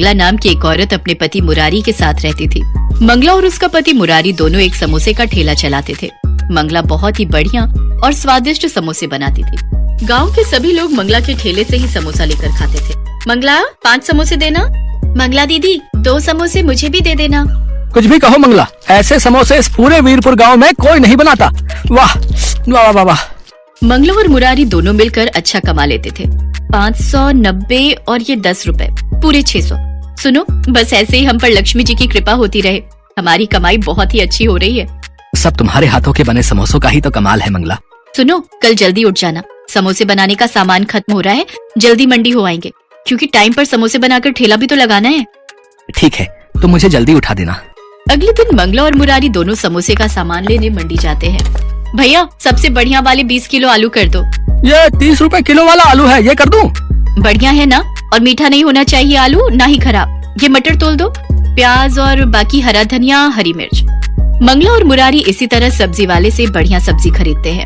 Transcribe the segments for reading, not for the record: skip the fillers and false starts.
मंगला नाम की एक औरत अपने पति मुरारी के साथ रहती थी। मंगला और उसका पति मुरारी दोनों एक समोसे का ठेला चलाते थे। मंगला बहुत ही बढ़िया और स्वादिष्ट समोसे बनाती थी। गांव के सभी लोग मंगला के ठेले से ही समोसा लेकर खाते थे। मंगला 5 समोसे देना। मंगला दीदी 2 समोसे मुझे भी दे देना। कुछ भी कहो मंगला, ऐसे समोसे इस पूरे वीरपुर गांव में कोई नहीं बनाता। वाह वाह वाह वाह। मंगला और मुरारी दोनों मिलकर अच्छा कमा लेते थे। 590 और ये 10 रुपए, पूरे 600। सुनो, बस ऐसे ही हम पर लक्ष्मी जी की कृपा होती रहे। हमारी कमाई बहुत ही अच्छी हो रही है। सब तुम्हारे हाथों के बने समोसों का ही तो कमाल है मंगला। सुनो, कल जल्दी उठ जाना, समोसे बनाने का सामान खत्म हो रहा है, जल्दी मंडी हो आएंगे, क्योंकि टाइम पर समोसे बनाकर ठेला भी तो लगाना है। ठीक है, तो मुझे जल्दी उठा देना। अगले दिन मंगला और मुरारी दोनों समोसे का सामान लेने मंडी जाते हैं। भैया सबसे बढ़िया वाले 20 किलो आलू कर दो। ये 30 रुपए किलो वाला आलू है, ये कर दूं? बढ़िया है ना, और मीठा नहीं होना चाहिए आलू, ना ही खराब। ये मटर तोल दो, प्याज और बाकी हरा धनिया, हरी मिर्च। मंगला और मुरारी इसी तरह सब्जी वाले से बढ़िया सब्जी खरीदते हैं।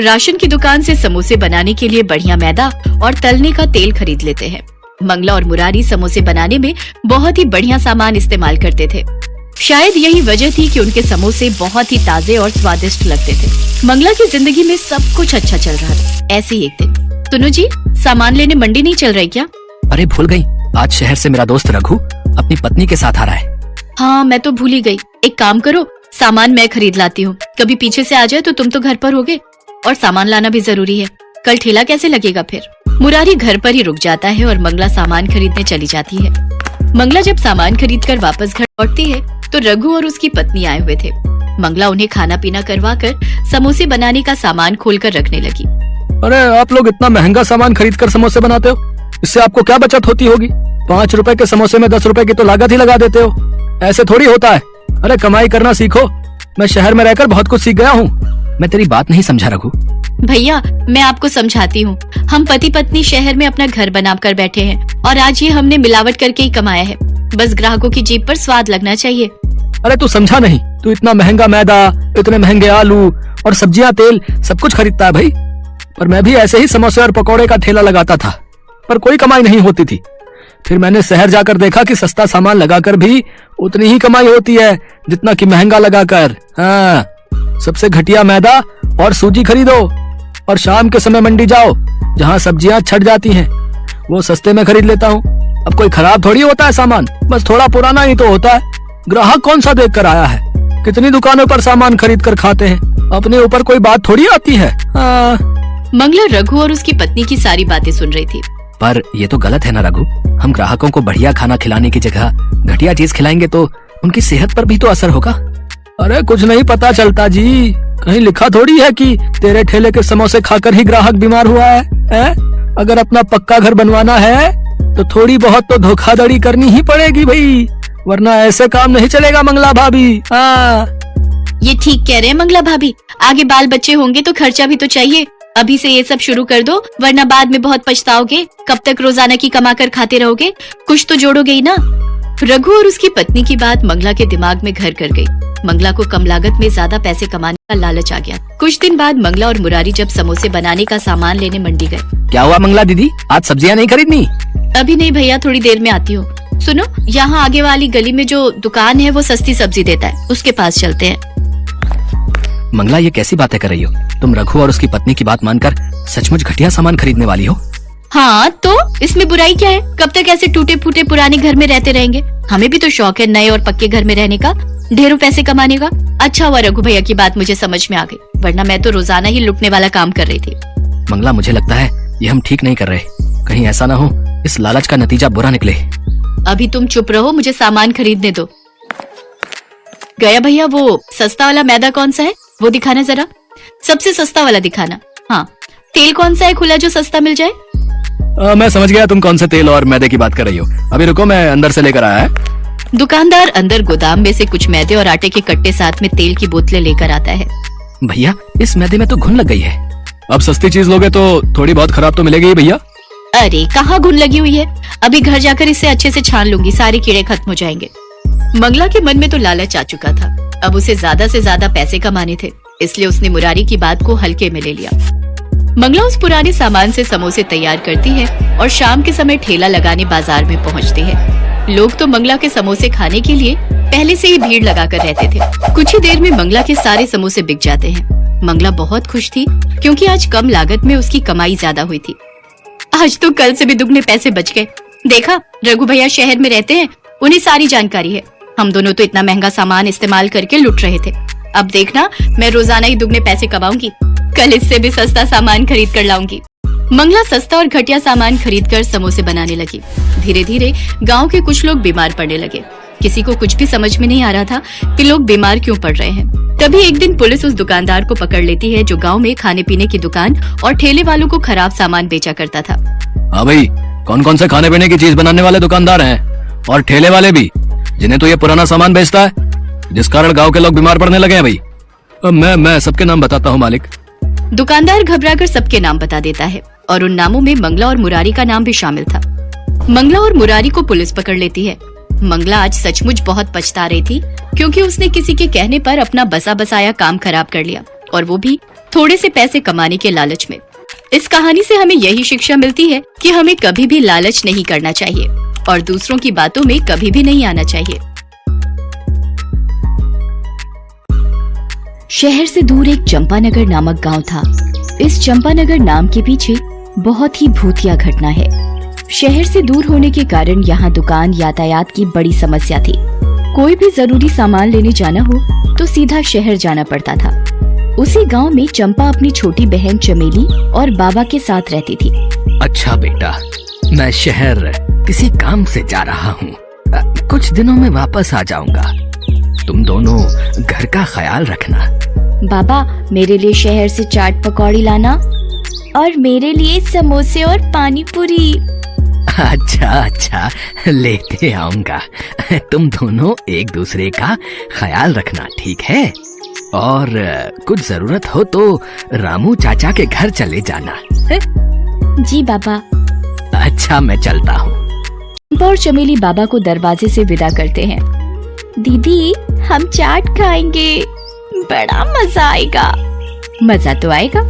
राशन की दुकान से समोसे बनाने के लिए बढ़िया मैदा और तलने का तेल खरीद लेते हैं। मंगला और मुरारी समोसे बनाने में बहुत ही बढ़िया सामान इस्तेमाल करते थे। शायद यही वजह थी कि उनके समोसे बहुत ही ताजे और स्वादिष्ट लगते थे। मंगला की जिंदगी में सब कुछ अच्छा चल रहा था। ऐसे ही एक दिन, सुनो जी, सामान लेने मंडी नहीं चल रही क्या? अरे भूल गई, आज शहर से मेरा दोस्त रघु अपनी पत्नी के साथ आ रहा है। हाँ, मैं तो भूल ही गई। एक काम करो, सामान मैं खरीद लाती हूँ। कभी पीछे से आ जाए तो तुम तो घर पर होगे, और सामान लाना भी जरूरी है। कल ठेला कैसे लगेगा फिर? मुरारी घर पर ही रुक जाता है और मंगला सामान खरीदने चली जाती है। मंगला जब सामान खरीद कर वापस घर लौटती है तो रघु और उसकी पत्नी आए हुए थे। मंगला उन्हें खाना पीना करवाकर समोसे बनाने का सामान खोलकर रखने लगी। अरे आप लोग इतना महंगा सामान खरीद कर समोसे बनाते हो, इससे आपको क्या बचत होती होगी? 5 रुपए के समोसे में 10 रुपए की तो लागत ही लगा देते हो। ऐसे थोड़ी होता है। अरे कमाई करना सीखो। मैं शहर में रहकर बहुत कुछ सीख गया हूँ। मैं तेरी बात नहीं समझा रघु। भैया मैं आपको समझाती हूँ। हम पति पत्नी शहर में अपना घर बनाकर बैठे हैं और आज ये हमने मिलावट करके ही कमाया है। बस ग्राहकों की जेब पर स्वाद लगना चाहिए। अरे तू समझा नहीं, तू इतना महंगा मैदा, इतने महंगे आलू और सब्जियां, तेल सब कुछ खरीदता है भाई। और मैं भी ऐसे ही समोसे और पकौड़े का ठेला लगाता था, पर कोई कमाई नहीं होती थी। फिर मैंने शहर जाकर देखा कि सस्ता सामान लगाकर भी उतनी ही कमाई होती है जितना कि महंगा लगाकर। हाँ, सबसे घटिया मैदा और सूजी खरीदो और शाम के समय मंडी जाओ जहाँ सब्जियां छट जाती हैं, वो सस्ते में खरीद लेता हूँ। अब कोई खराब थोड़ी होता है सामान, बस थोड़ा पुराना ही तो होता है। ग्राहक कौन सा देख कर आया है? कितनी दुकानों पर सामान खरीद कर खाते हैं, अपने ऊपर कोई बात थोड़ी आती है। मंगला रघु और उसकी पत्नी की सारी बातें सुन रही थी। पर ये तो गलत है ना रघु, हम ग्राहकों को बढ़िया खाना खिलाने की जगह घटिया चीज खिलाएंगे तो उनकी सेहत पर भी तो असर होगा। अरे कुछ नहीं पता चलता जी, कहीं लिखा थोड़ी है कि तेरे ठेले के समोसे खाकर ही ग्राहक बीमार हुआ है? अगर अपना पक्का घर बनवाना है तो थोड़ी बहुत तो धोखाधड़ी करनी ही पड़ेगी भाई, वरना ऐसे काम नहीं चलेगा मंगला भाभी। हाँ, ये ठीक कह रहे हैं मंगला भाभी। आगे बाल बच्चे होंगे तो खर्चा भी तो चाहिए। अभी से ये सब शुरू कर दो, वरना बाद में बहुत पछताओगे। कब तक रोजाना की कमा कर खाते रहोगे? कुछ तो जोड़ोगे ही ना। रघु और उसकी पत्नी की बात मंगला के दिमाग में घर कर गई। मंगला को कम लागत में ज्यादा पैसे कमाने का लालच आ गया। कुछ दिन बाद मंगला और मुरारी जब समोसे बनाने का सामान लेने मंडी गए। क्या हुआ मंगला दीदी, आज सब्जियां नहीं खरीदनी? अभी नहीं भैया, थोड़ी देर में आती हूँ। सुनो, यहाँ आगे वाली गली में जो दुकान है वो सस्ती सब्जी देता है, उसके पास चलते हैं। मंगला ये कैसी बातें कर रही हो? तुम रघु और उसकी पत्नी की बात मानकर सचमुच घटिया सामान खरीदने वाली हो? हाँ, तो इसमें बुराई क्या है? कब तक ऐसे टूटे फूटे पुराने घर में रहते रहेंगे? हमें भी तो शौक है नए और पक्के घर में रहने का, ढेरों पैसे कमाने का। अच्छा हुआ रघु भैया की बात मुझे समझ में आ गई, वरना मैं तो रोजाना ही लुटने वाला काम कर रही थी। मंगला मुझे लगता है ये हम ठीक नहीं कर रहे, कहीं ऐसा ना हो इस लालच का नतीजा बुरा निकले। अभी तुम चुप रहो, मुझे सामान खरीदने दो। गया भैया, वो सस्ता वाला मैदा कौन सा है वो दिखाना जरा, सबसे सस्ता वाला दिखाना। हाँ, तेल कौन सा है खुला जो सस्ता मिल जाए? मैं समझ गया तुम कौन से तेल और मैदे की बात कर रही हो। अभी रुको, मैं अंदर से लेकर आया है। दुकानदार अंदर गोदाम में से कुछ मैदे और आटे के कट्टे साथ में तेल की बोतलें लेकर आता है। भैया इस मैदे में तो घुन लग गई है। अब सस्ती चीज लोगे तो थोड़ी बहुत खराब तो मिलेगी भैया। अरे कहाँ घुन लगी हुई है, अभी घर जाकर इसे अच्छे से छान लूंगी, सारे कीड़े खत्म हो जाएंगे। मंगला के मन में तो लालच आ चुका था, अब उसे ज्यादा से ज्यादा पैसे कमाने थे, इसलिए उसने मुरारी की बात को हल्के में ले लिया। मंगला उस पुराने सामान से समोसे तैयार करती है और शाम के समय ठेला लगाने बाजार में पहुंचती है। लोग तो मंगला के समोसे खाने के लिए पहले से ही भीड़ लगाकर रहते थे। कुछ ही देर में मंगला के सारे समोसे बिक जाते हैं। मंगला बहुत खुश थी क्योंकि आज कम लागत में उसकी कमाई ज्यादा हुई थी। आज तो कल से भी दुगने पैसे बच गए। देखा, रघु भैया शहर में रहते हैं, उन्हें सारी जानकारी है। हम दोनों तो इतना महंगा सामान इस्तेमाल करके लुट रहे थे। अब देखना, मैं रोजाना ही दुगने पैसे कमाऊंगी। कल इससे भी सस्ता सामान खरीद कर लाऊंगी। मंगला सस्ता और घटिया सामान खरीदकर समोसे बनाने लगी। धीरे धीरे गांव के कुछ लोग बीमार पड़ने लगे। किसी को कुछ भी समझ में नहीं आ रहा था कि लोग बीमार क्यों पड़ रहे हैं। तभी एक दिन पुलिस उस दुकानदार को पकड़ लेती है जो गांव में खाने पीने की दुकान और ठेले वालों को खराब सामान बेचा करता था। हाँ भाई, कौन कौन से खाने पीने की चीज बनाने वाले दुकानदार हैं और ठेले वाले भी, जिन्हें तो ये पुराना सामान बेचता है, जिस कारण गांव के लोग बीमार पड़ने लगे हैं भाई? मैं सबके नाम बताता हूँ मालिक। दुकानदार घबराकर सबके नाम बता देता है और उन नामों में मंगला और मुरारी का नाम भी शामिल था। मंगला और मुरारी को पुलिस पकड़ लेती है। मंगला आज सचमुच बहुत पछता रही थी क्योंकि उसने किसी के कहने पर अपना बसा बसाया काम खराब कर लिया, और वो भी थोड़े से पैसे कमाने के लालच में। इस कहानी से हमें यही शिक्षा मिलती है कि हमें कभी भी लालच नहीं करना चाहिए और दूसरों की बातों में कभी भी नहीं आना चाहिए। शहर से दूर एक चंपानगर नामक गांव था। इस चंपानगर नाम के पीछे बहुत ही भूतिया घटना है। शहर से दूर होने के कारण यहाँ दुकान यातायात की बड़ी समस्या थी। कोई भी जरूरी सामान लेने जाना हो तो सीधा शहर जाना पड़ता था। उसी गांव में चंपा अपनी छोटी बहन चमेली और बाबा के साथ रहती थी। अच्छा बेटा, मैं शहर किसी काम से जा रहा हूँ, कुछ दिनों में वापस आ जाऊंगा। तुम दोनों घर का ख्याल रखना। बाबा, मेरे लिए शहर से चाट पकौड़ी लाना और मेरे लिए समोसे और पानी पूरी। अच्छा, लेते आऊंगा। तुम दोनों एक दूसरे का ख्याल रखना, ठीक है? और कुछ जरूरत हो तो रामू चाचा के घर चले जाना है? जी बाबा। अच्छा, मैं चलता हूँ। चंपा और चमेली बाबा को दरवाजे से विदा करते हैं। दीदी, हम चाट खाएंगे, बड़ा मजा आएगा। मजा तो आएगा।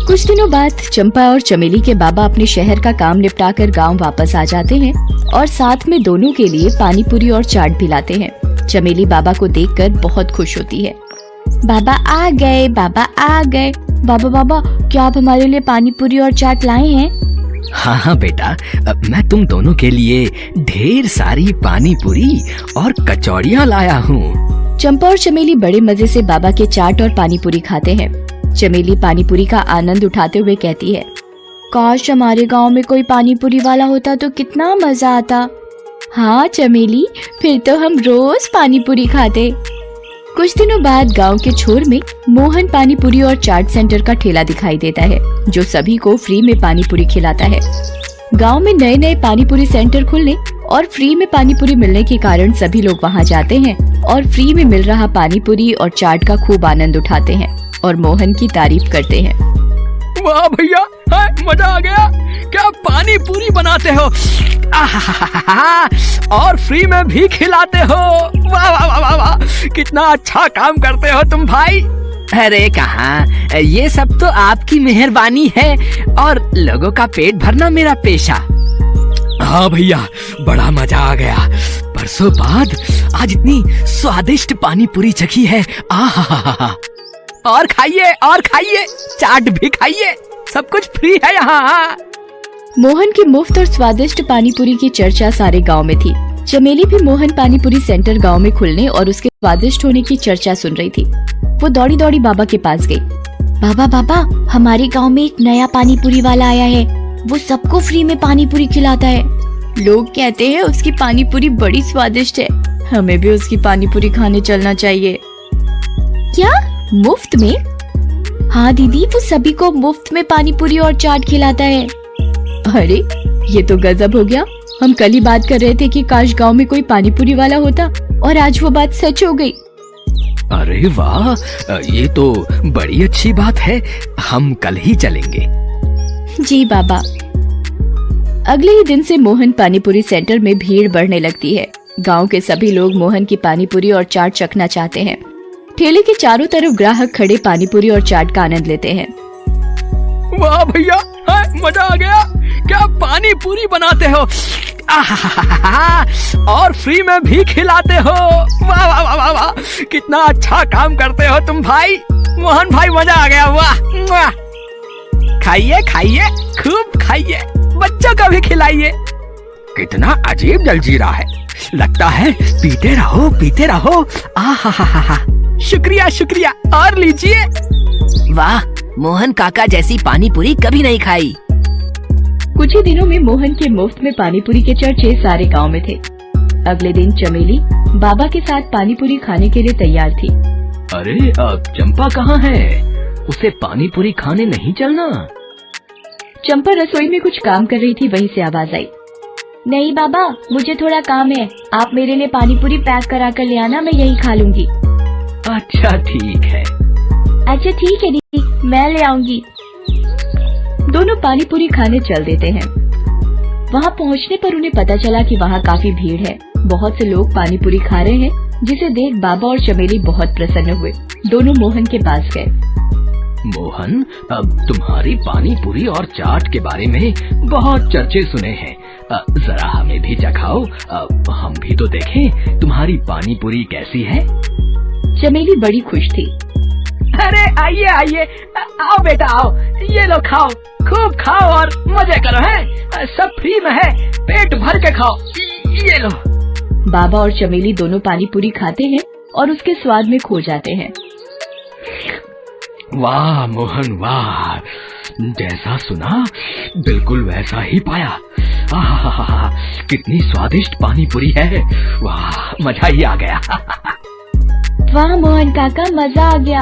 कुछ दिनों बाद चंपा और चमेली के बाबा अपने शहर का काम निपटाकर गांव वापस आ जाते हैं और साथ में दोनों के लिए पानी पूरी और चाट भी लाते हैं। चमेली बाबा को देखकर बहुत खुश होती है। बाबा आ गए, बाबा आ गए। बाबा, क्या आप हमारे लिए पानी पूरी और चाट लाए हैं? हाँ बेटा, मैं तुम दोनों के लिए ढेर सारी पानी पूरी और कचौड़ियाँ लाया हूँ। चंपा और चमेली बड़े मजे से बाबा के चाट और पानी पूरी खाते हैं। चमेली पानी पूरी का आनंद उठाते हुए कहती है, काश हमारे गांव में कोई पानी पूरी वाला होता तो कितना मजा आता। हाँ चमेली, फिर तो हम रोज पानी पूरी खाते। कुछ दिनों बाद गांव के छोर में मोहन पानी पूरी और चाट सेंटर का ठेला दिखाई देता है, जो सभी को फ्री में पानी पूरी खिलाता है। गांव में नए नए पानी पूरी सेंटर खुलने और फ्री में पानी पूरी मिलने के कारण सभी लोग वहां जाते हैं और फ्री में मिल रहा पानी पूरी और चाट का खूब आनंद उठाते हैं और मोहन की तारीफ करते हैं। वाह भैया, मजा आ गया। क्या पानी पूरी बनाते हो, और फ्री में भी खिलाते हो। वाह वाह वाह वाह, कितना अच्छा काम करते हो तुम भाई। अरे कहाँ, ये सब तो आपकी मेहरबानी है और लोगों का पेट भरना मेरा पेशा। हाँ भैया, बड़ा मजा आ गया। बरसों बाद आज इतनी स्वादिष्ट पानी पूरी चखी है। आहा, और खाइए, चाट भी खाइए, सब कुछ फ्री है यहाँ। मोहन की मुफ्त और स्वादिष्ट पानी पूरी की चर्चा सारे गांव में थी। चमेली भी मोहन पानी पूरी सेंटर गांव में खुलने और उसके स्वादिष्ट होने की चर्चा सुन रही थी। वो दौड़ी दौड़ी बाबा के पास गई। बाबा, हमारे गांव में एक नया पानी पूरी वाला आया है। वो सबको फ्री में पानी पूरी खिलाता है। लोग कहते हैं उसकी पानी पूरी बड़ी स्वादिष्ट है। हमें भी उसकी पानी पूरी खाने चलना चाहिए। क्या, मुफ्त में? हाँ दीदी, वो सभी को मुफ्त में पानी पूरी और चाट खिलाता है। अरे, ये तो गजब हो गया। हम कल ही बात कर रहे थे कि काश गांव में कोई पानी पूरी वाला होता, और आज वो बात सच हो गई। अरे वाह, ये तो बड़ी अच्छी बात है। हम कल ही चलेंगे। जी बाबा। अगले ही दिन से मोहन पानी पूरी सेंटर में भीड़ बढ़ने लगती है। गांव के सभी लोग मोहन की पानी पूरी और चाट चखना चाहते हैं। ठेले के चारों तरफ ग्राहक खड़े पानी पूरी और चाट का आनंद लेते हैं। वाह भैया, मजा आ गया। क्या पानी पूरी बनाते हो, और फ्री में भी खिलाते हो। वाह वाह वाह वाह, कितना अच्छा काम करते हो तुम भाई। मोहन भाई मजा आ गया, वाह। खाइए खाइए, खूब खाइए, बच्चों को भी खिलाइए। कितना अजीब जलजीरा है, लगता है पीते रहो पीते रहो। आहा, शुक्रिया शुक्रिया, और लीजिए। वाह, मोहन काका जैसी पानी पूरी कभी नहीं खाई। कुछ ही दिनों में मोहन के मुफ्त में पानीपुरी के चर्चे सारे गांव में थे। अगले दिन चमेली बाबा के साथ पानीपुरी खाने के लिए तैयार थी। अरे अब चंपा कहाँ है, उसे पानीपुरी खाने नहीं चलना। चंपा रसोई में कुछ काम कर रही थी, वहीं से आवाज आई, नहीं बाबा, मुझे थोड़ा काम है, आप मेरे लिए पानीपुरी पैक करा कर ले आना, मैं यही खा लूंगी। अच्छा ठीक है। अच्छा ठीक है दीदी, मैं ले आऊंगी। दोनों पानीपुरी खाने चल देते हैं। वहाँ पहुँचने पर उन्हें पता चला कि वहाँ काफी भीड़ है, बहुत से लोग पानीपुरी खा रहे हैं, जिसे देख बाबा और चमेली बहुत प्रसन्न हुए। दोनों मोहन के पास गए। मोहन, अब तुम्हारी पानीपुरी और चाट के बारे में बहुत चर्चे सुने हैं, जरा हमें भी चखाओ, हम भी तो देखें तुम्हारी पानीपुरी कैसी है। चमेली बड़ी खुश थी। अरे आइए आइए, आओ बेटा आओ, ये लो खाओ, खूब खाओ और मजे करो, है सब फ्री में है, पेट भर के खाओ, ये लो। बाबा और चमेली दोनों पानीपुरी खाते हैं और उसके स्वाद में खो जाते हैं। वाह मोहन वाह, जैसा सुना बिल्कुल वैसा ही पाया। आहा, कितनी स्वादिष्ट पानीपुरी है, वाह मजा ही आ गया। वाह मोहन काका, मजा आ गया।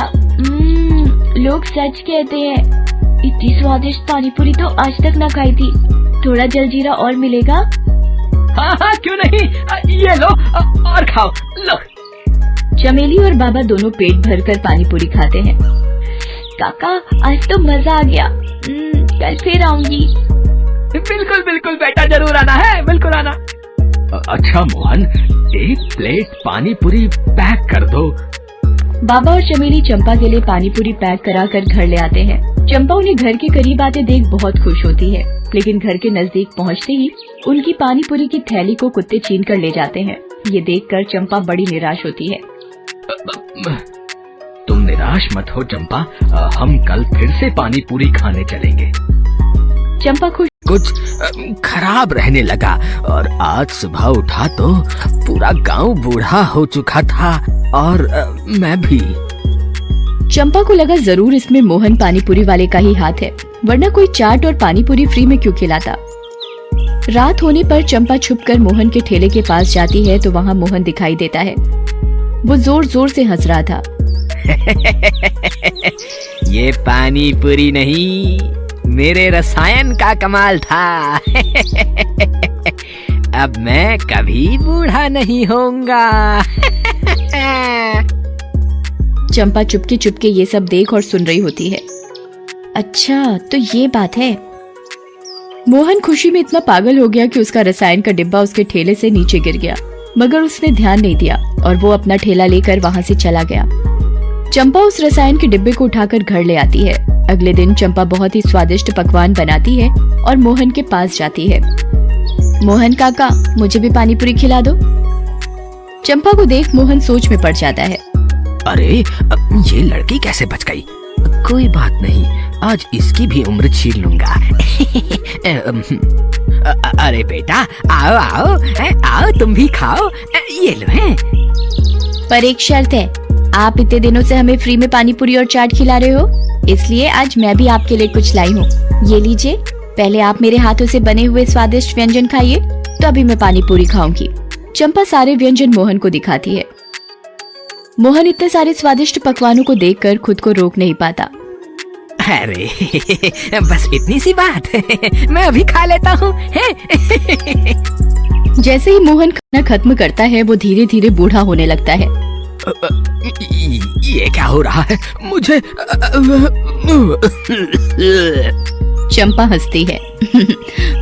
लोग सच कहते हैं, इतनी स्वादिष्ट पानीपुरी तो आज तक न खाई थी। थोड़ा जलजीरा और मिलेगा? हाँ क्यों नहीं, ये लो और खाओ, लो। चमेली और बाबा दोनों पेट भरकर पानीपुरी खाते हैं। काका आज तो मजा आ गया, कल फिर आऊंगी। बिल्कुल बिल्कुल बेटा, जरूर आना है, बिल्कुल आना। अच्छा मोहन, एक प्लेट पानीपुरी पैक कर दो। बाबा और चमेली चंपा के लिए पानीपुरी पैक कराकर घर ले आते हैं। चंपा उन्हें घर के करीब आते देख बहुत खुश होती है, लेकिन घर के नजदीक पहुंचते ही उनकी पानीपुरी की थैली को कुत्ते छीन कर ले जाते हैं। ये देखकर चंपा बड़ी निराश होती है। तुम निराश मत हो चंपा, हम कल फिर से पानीपुरी खाने चलेंगे। चंपा खुश। कुछ खराब रहने लगा और आज सुबह उठा तो पूरा गांव बूढ़ा हो चुका था और मैं भी। चंपा को लगा जरूर इसमें मोहन पानीपुरी वाले का ही हाथ है, वरना कोई चाट और पानीपुरी फ्री में क्यों खिलाता। रात होने पर चंपा छुपकर मोहन के ठेले के पास जाती है तो वहाँ मोहन दिखाई देता है। वो जोर जोर से हंस रहा था। ये पानीपुरी नहीं, मेरे रसायन का कमाल था। अब मैं कभी बूढ़ा नहीं होऊंगा। चंपा चुपके चुपके ये सब देख और सुन रही होती है। अच्छा तो ये बात है। मोहन खुशी में इतना पागल हो गया कि उसका रसायन का डिब्बा उसके ठेले से नीचे गिर गया, मगर उसने ध्यान नहीं दिया और वो अपना ठेला लेकर वहाँ से चला गया। चंपा उस रसायन के डिब्बे को उठाकर घर ले आती है। अगले दिन चंपा बहुत ही स्वादिष्ट पकवान बनाती है और मोहन के पास जाती है। मोहन काका, मुझे भी पानीपुरी खिला दो। चंपा को देख मोहन सोच में पड़ जाता है। अरे ये लड़की कैसे बच गई? कोई बात नहीं, आज इसकी भी उम्र छीन लूंगा। अरे बेटा आओ आओ आओ, तुम भी खाओ, ये लो है। पर एक शर्त है, आप इतने दिनों से हमें फ्री में पानीपुरी और चाट खिला रहे हो, इसलिए आज मैं भी आपके लिए कुछ लाई हूँ। ये लीजिए, पहले आप मेरे हाथों से बने हुए स्वादिष्ट व्यंजन खाइए, तो अभी मैं पानीपुरी खाऊंगी। चंपा सारे व्यंजन मोहन को दिखाती है। मोहन इतने सारे स्वादिष्ट पकवानों को देखकर खुद को रोक नहीं पाता। अरे बस इतनी सी बात, मैं अभी खा लेता हूँ। जैसे ही मोहन खाना खत्म करता है वो धीरे धीरे बूढ़ा होने लगता है। ये क्या हो रहा है मुझे? चंपा हंसती है।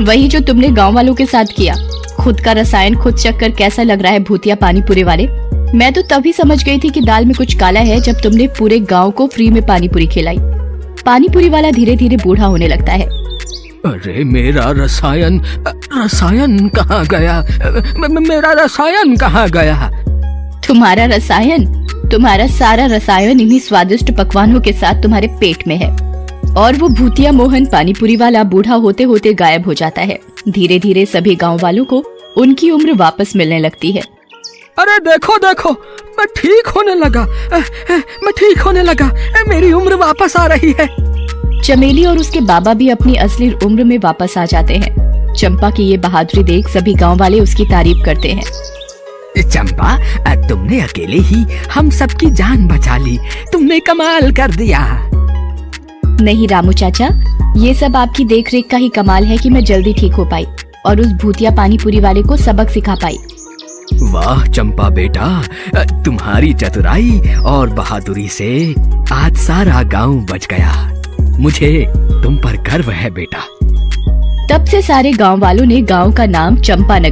वही जो तुमने गांव वालों के साथ किया। खुद का रसायन खुद चख कर कैसा लग रहा है भूतिया पानीपुरी वाले? मैं तो तभी समझ गई थी कि दाल में कुछ काला है जब तुमने पूरे गांव को फ्री में पानीपुरी खिलाई। पानीपुरी वाला धीरे धीरे बूढ़ा होने लगता है। अरे मेरा रसायन रसायन कहाँ गया? मेरा रसायन कहाँ गया? तुम्हारा रसायन? तुम्हारा सारा रसायन इन्हीं स्वादिष्ट पकवानों के साथ तुम्हारे पेट में है। और वो भूतिया मोहन पानीपुरी वाला बूढ़ा होते होते गायब हो जाता है। धीरे धीरे सभी गांव वालों को उनकी उम्र वापस मिलने लगती है। अरे देखो देखो, मैं ठीक होने लगा, मैं ठीक होने लगा, मेरी उम्र वापस आ रही है। चमेली और उसके बाबा भी अपनी असली उम्र में वापस आ जाते हैं। चंपा की ये बहादुरी देख सभी गांव वाले उसकी तारीफ करते हैं। चंपा, तुमने अकेले ही हम सबकी जान बचा ली। तुमने कमाल कर दिया। नहीं रामू चाचा, ये सब आपकी देखरेख का ही कमाल है कि मैं जल्दी ठीक हो पाई और उस भूतिया पानीपुरी वाले को सबक सिखा पाई। वाह चंपा बेटा, तुम्हारी चतुराई और बहादुरी से आज सारा गांव बच गया। मुझे तुम पर गर्व है बेटा। तब से सारे गांव वालों ने गांव का नाम चंपानगर